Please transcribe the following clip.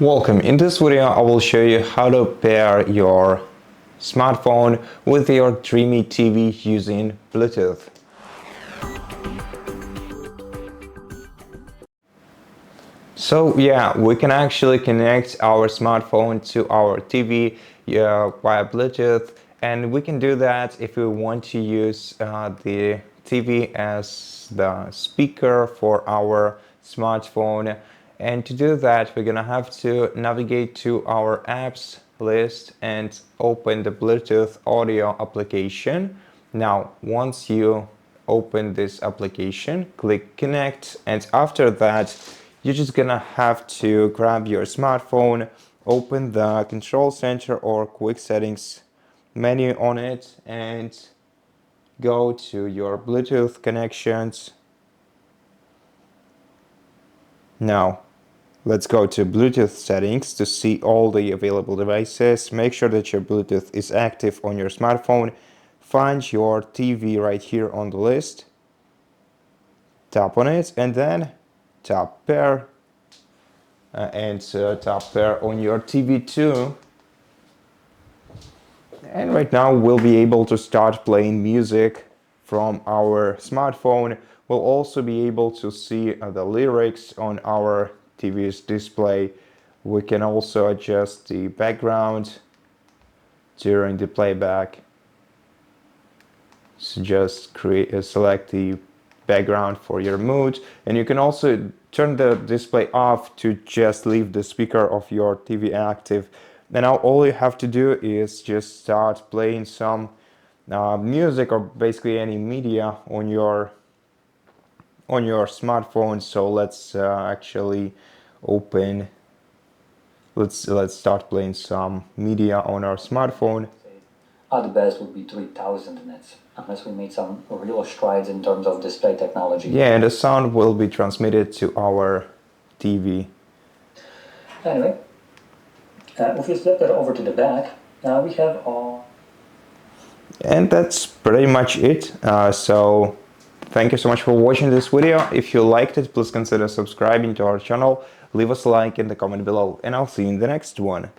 Welcome. In this video I will show you how to pair your smartphone with your DREAME TV using Bluetooth. So yeah, we can actually connect our smartphone to our TV via Bluetooth, and we can do that if we want to use the TV as the speaker for our smartphone. And to do that, we're gonna have to navigate to our apps list and open the Bluetooth audio application. Now, once you open this application, click connect, and after that, you're just gonna have to grab your smartphone, open the control center or quick settings menu on it, and go to your Bluetooth connections. Now, let's go to Bluetooth settings to see all the available devices. Make sure that your Bluetooth is active on your smartphone. Find your TV right here on the list. Tap on it and then tap pair and tap pair on your TV too. And right now we'll be able to start playing music from our smartphone. We'll also be able to see the lyrics on our TV's display. We can also adjust the background during the playback. So just select the background for your mood, and you can also turn the display off to just leave the speaker of your TV active. And now all you have to do is just start playing some music or basically any media on your smartphone. So let's actually open. Let's start playing some media on our smartphone. At the best would be 3000 nits, unless we made some real strides in terms of display technology. Yeah, and the sound will be transmitted to our TV. Anyway, if we flip that over to the back, we have all. And that's pretty much it. So thank you so much for watching this video. If you liked it, please consider subscribing to our channel. Leave us a like in the comment below, and I'll see you in the next one.